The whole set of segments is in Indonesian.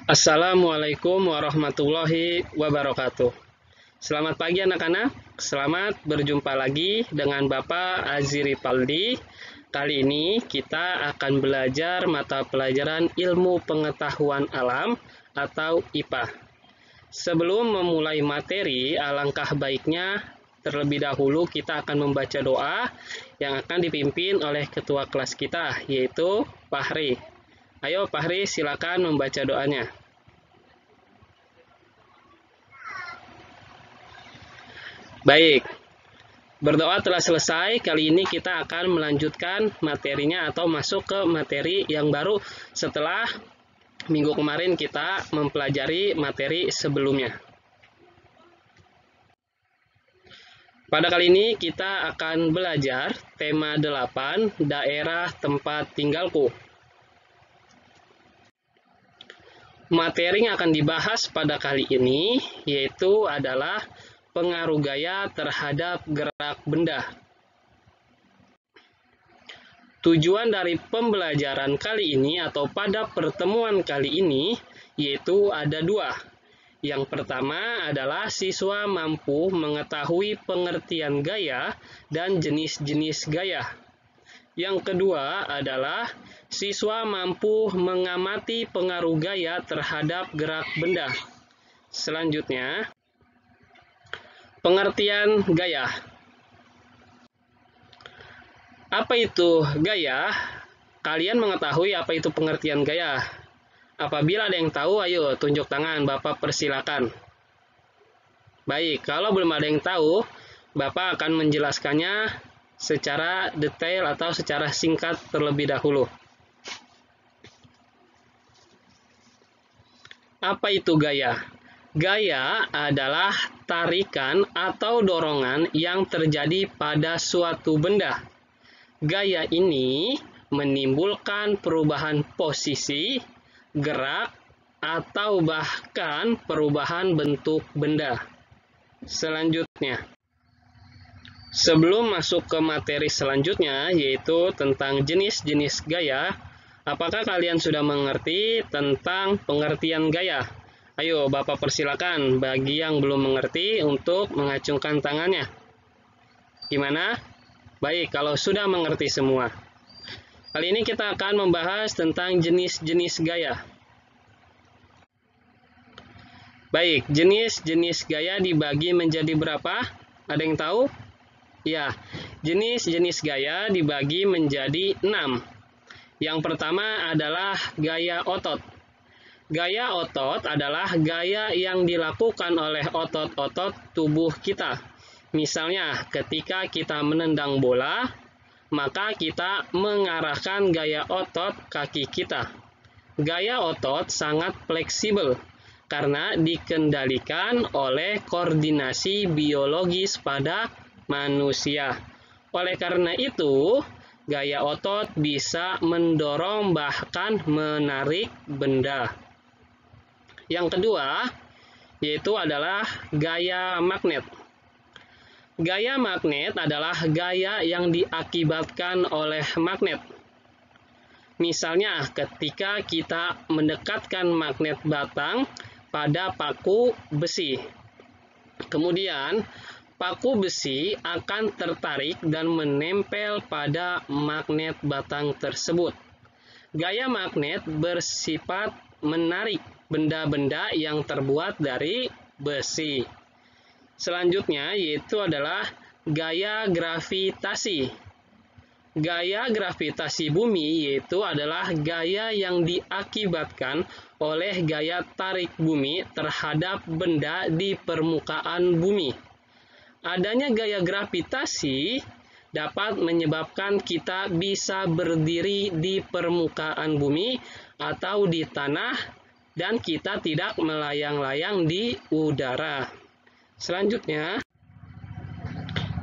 Assalamualaikum warahmatullahi wabarakatuh. Selamat pagi anak-anak, selamat berjumpa lagi dengan Bapak Aziri Paldi. Kali ini kita akan belajar mata pelajaran Ilmu Pengetahuan Alam atau IPA. Sebelum memulai materi, alangkah baiknya terlebih dahulu kita akan membaca doa yang akan dipimpin oleh ketua kelas kita, yaitu Fahri. Ayo Fahri, silakan membaca doanya. Baik, berdoa telah selesai. Kali ini kita akan melanjutkan materinya atau masuk ke materi yang baru setelah minggu kemarin kita mempelajari materi sebelumnya. Pada kali ini kita akan belajar tema 8, daerah tempat tinggalku. Materi yang akan dibahas pada kali ini yaitu adalah pengaruh gaya terhadap gerak benda. Tujuan dari pembelajaran kali ini atau pada pertemuan kali ini yaitu ada dua. Yang pertama adalah siswa mampu mengetahui pengertian gaya dan jenis-jenis gaya. Yang kedua adalah siswa mampu mengamati pengaruh gaya terhadap gerak benda. Selanjutnya, pengertian gaya. Apa itu gaya? Kalian mengetahui apa itu pengertian gaya? Apabila ada yang tahu, ayo tunjuk tangan, Bapak persilakan. Baik, kalau belum ada yang tahu, Bapak akan menjelaskannya secara detail atau secara singkat terlebih dahulu. Apa itu gaya? Gaya adalah tarikan atau dorongan yang terjadi pada suatu benda. Gaya ini menimbulkan perubahan posisi, gerak, atau bahkan perubahan bentuk benda. Selanjutnya, sebelum masuk ke materi selanjutnya, yaitu tentang jenis-jenis gaya, apakah kalian sudah mengerti tentang pengertian gaya? Ayo, Bapak persilakan bagi yang belum mengerti untuk mengacungkan tangannya. Gimana? Baik, kalau sudah mengerti semua. Kali ini kita akan membahas tentang jenis-jenis gaya. Baik, jenis-jenis gaya dibagi menjadi berapa? Ada yang tahu? Ya, jenis-jenis gaya dibagi menjadi 6. Yang pertama adalah gaya otot. Gaya otot adalah gaya yang dilakukan oleh otot-otot tubuh kita. Misalnya, ketika kita menendang bola, maka kita mengarahkan gaya otot kaki kita. Gaya otot sangat fleksibel karena dikendalikan oleh koordinasi biologis pada manusia. Oleh karena itu, gaya otot bisa mendorong bahkan menarik benda. Yang kedua, yaitu adalah gaya magnet. Gaya magnet adalah gaya yang diakibatkan oleh magnet. Misalnya, ketika kita mendekatkan magnet batang pada paku besi. Kemudian, paku besi akan tertarik dan menempel pada magnet batang tersebut. Gaya magnet bersifat menarik benda-benda yang terbuat dari besi. Selanjutnya yaitu adalah gaya gravitasi. Gaya gravitasi bumi yaitu adalah gaya yang diakibatkan oleh gaya tarik bumi terhadap benda di permukaan bumi. Adanya gaya gravitasi dapat menyebabkan kita bisa berdiri di permukaan bumi atau di tanah dan kita tidak melayang-layang di udara. Selanjutnya,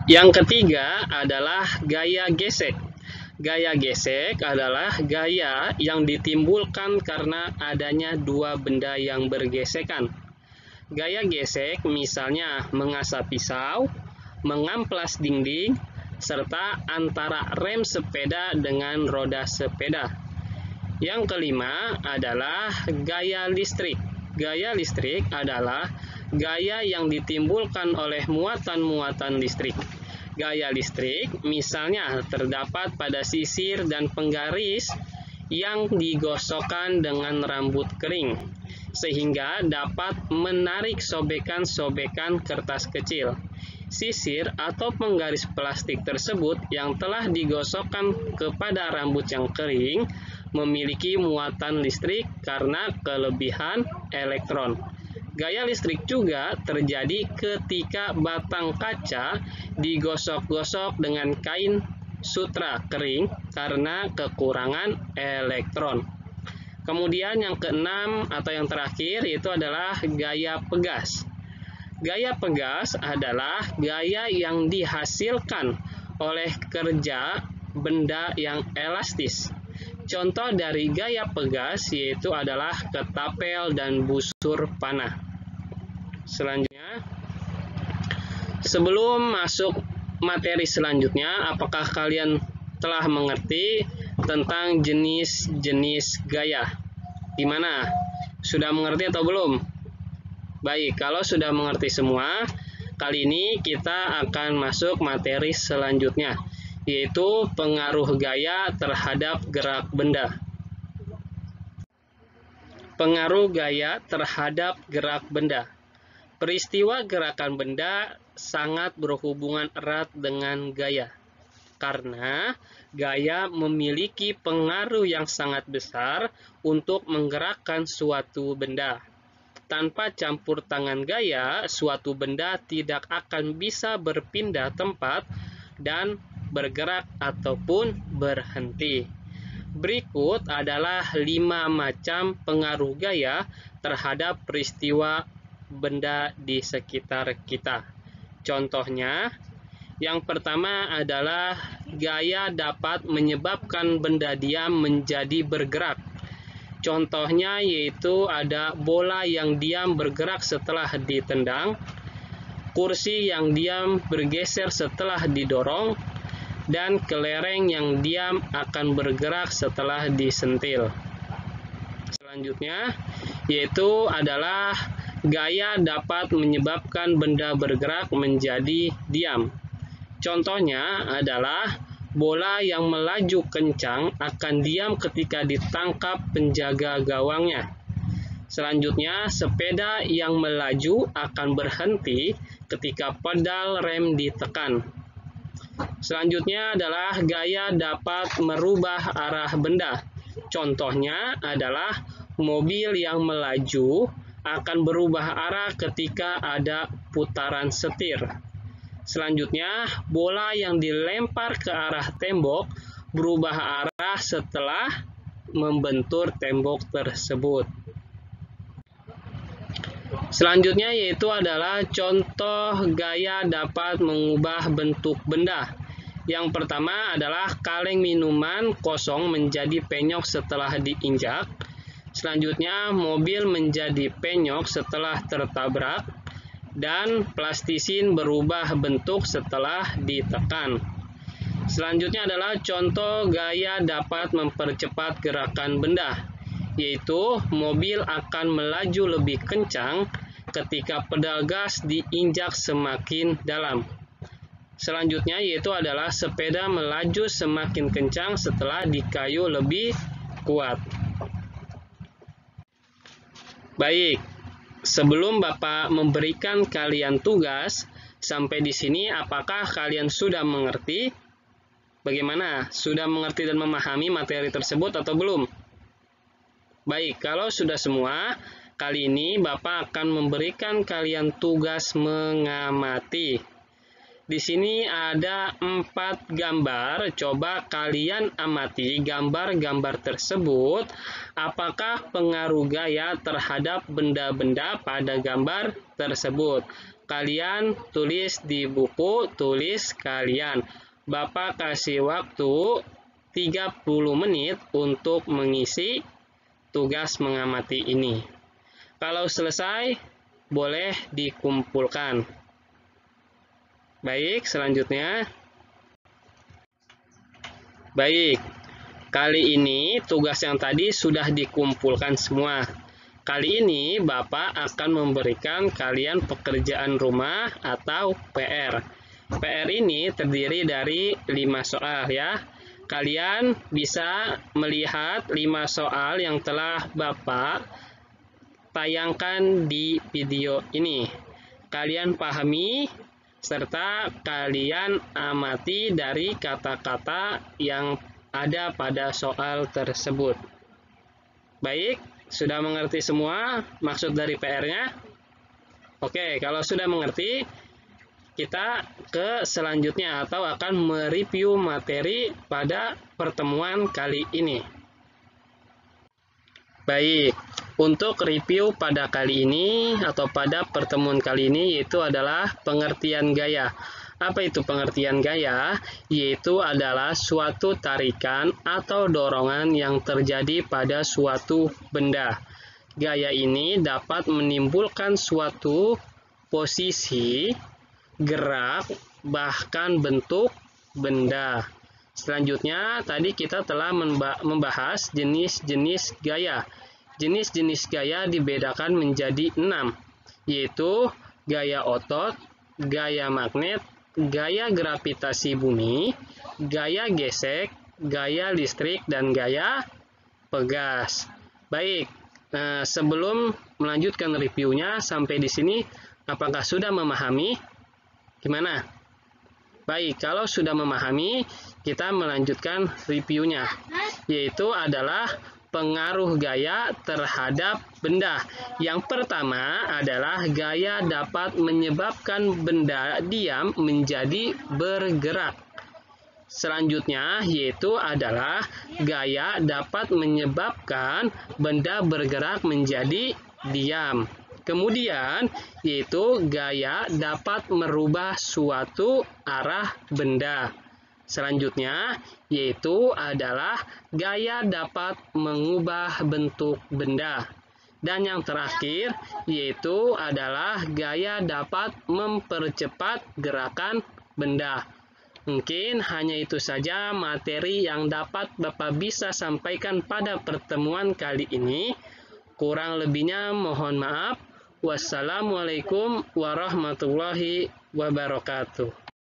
yang ketiga adalah gaya gesek. Gaya gesek adalah gaya yang ditimbulkan karena adanya dua benda yang bergesekan. Gaya gesek misalnya mengasah pisau, mengamplas dinding, serta antara rem sepeda dengan roda sepeda. Yang kelima adalah gaya listrik. Gaya listrik adalah gaya yang ditimbulkan oleh muatan-muatan listrik. Gaya listrik misalnya terdapat pada sisir dan penggaris yang digosokkan dengan rambut kering, sehingga dapat menarik sobekan-sobekan kertas kecil. Sisir atau penggaris plastik tersebut yang telah digosokkan kepada rambut yang kering memiliki muatan listrik karena kelebihan elektron. Gaya listrik juga terjadi ketika batang kaca digosok-gosok dengan kain sutra kering karena kekurangan elektron. Kemudian yang keenam atau yang terakhir yaitu adalah gaya pegas. Gaya pegas adalah gaya yang dihasilkan oleh kerja benda yang elastis. Contoh dari gaya pegas yaitu adalah ketapel dan busur panah. Selanjutnya, sebelum masuk materi selanjutnya, apakah kalian telah mengerti tentang jenis-jenis gaya? Gimana? Sudah mengerti atau belum? Baik, kalau sudah mengerti semua, kali ini kita akan masuk materi selanjutnya, yaitu pengaruh gaya terhadap gerak benda. Pengaruh gaya terhadap gerak benda. Peristiwa gerakan benda sangat berhubungan erat dengan gaya, karena gaya memiliki pengaruh yang sangat besar untuk menggerakkan suatu benda. Tanpa campur tangan gaya, suatu benda tidak akan bisa berpindah tempat dan bergerak ataupun berhenti. Berikut adalah 5 macam pengaruh gaya terhadap peristiwa benda di sekitar kita. Contohnya, yang pertama adalah gaya dapat menyebabkan benda diam menjadi bergerak. Contohnya yaitu ada bola yang diam bergerak setelah ditendang, kursi yang diam bergeser setelah didorong, dan kelereng yang diam akan bergerak setelah disentil. Selanjutnya yaitu adalah gaya dapat menyebabkan benda bergerak menjadi diam. Contohnya adalah bola yang melaju kencang akan diam ketika ditangkap penjaga gawangnya. Selanjutnya, sepeda yang melaju akan berhenti ketika pedal rem ditekan. Selanjutnya adalah gaya dapat merubah arah benda. Contohnya adalah mobil yang melaju akan berubah arah ketika ada putaran setir. Selanjutnya, bola yang dilempar ke arah tembok berubah arah setelah membentur tembok tersebut. Selanjutnya yaitu adalah contoh gaya dapat mengubah bentuk benda. Yang pertama adalah kaleng minuman kosong menjadi penyok setelah diinjak. Selanjutnya, mobil menjadi penyok setelah tertabrak, dan plastisin berubah bentuk setelah ditekan. Selanjutnya adalah contoh gaya dapat mempercepat gerakan benda, yaitu mobil akan melaju lebih kencang ketika pedal gas diinjak semakin dalam. Selanjutnya yaitu adalah sepeda melaju semakin kencang setelah dikayu lebih kuat. Baik, sebelum Bapak memberikan kalian tugas, sampai di sini apakah kalian sudah mengerti? Bagaimana? Sudah mengerti dan memahami materi tersebut atau belum? Baik, kalau sudah semua, kali ini Bapak akan memberikan kalian tugas mengamati. Di sini ada 4 gambar, coba kalian amati gambar-gambar tersebut, apakah pengaruh gaya terhadap benda-benda pada gambar tersebut. Kalian tulis di buku tulis kalian. Bapak kasih waktu 30 menit untuk mengisi tugas mengamati ini. Kalau selesai, boleh dikumpulkan. Baik, selanjutnya. Baik, Kali ini tugas yang tadi sudah dikumpulkan semua. Kali ini Bapak akan memberikan kalian pekerjaan rumah atau PR. PR ini terdiri dari 5 soal ya. Kalian bisa melihat 5 soal yang telah Bapak tayangkan di video ini. Kalian pahami serta kalian amati dari kata-kata yang ada pada soal tersebut. Baik, sudah mengerti semua maksud dari PR-nya? Oke, kalau sudah mengerti, kita ke selanjutnya atau akan mereview materi pada pertemuan kali ini. Baik, untuk review pada kali ini atau pada pertemuan kali ini yaitu adalah pengertian gaya. Apa itu pengertian gaya? Yaitu adalah suatu tarikan atau dorongan yang terjadi pada suatu benda. Gaya ini dapat menimbulkan suatu posisi, gerak, bahkan bentuk benda. Selanjutnya, tadi kita telah membahas jenis-jenis gaya. Jenis-jenis gaya dibedakan menjadi 6, yaitu gaya otot, gaya magnet, gaya gravitasi bumi, gaya gesek, gaya listrik, dan gaya pegas. Baik, sebelum melanjutkan reviewnya sampai di sini, apakah sudah memahami? Gimana? Baik, kalau sudah memahami, kita melanjutkan reviewnya, yaitu adalah pengaruh gaya terhadap benda. Yang pertama adalah gaya dapat menyebabkan benda diam menjadi bergerak. Selanjutnya yaitu adalah gaya dapat menyebabkan benda bergerak menjadi diam. Kemudian yaitu gaya dapat merubah suatu arah benda. Selanjutnya yaitu adalah gaya dapat mengubah bentuk benda. Dan yang terakhir yaitu adalah gaya dapat mempercepat gerakan benda. Mungkin hanya itu saja materi yang dapat Bapak bisa sampaikan pada pertemuan kali ini. Kurang lebihnya mohon maaf. Wassalamualaikum warahmatullahi wabarakatuh.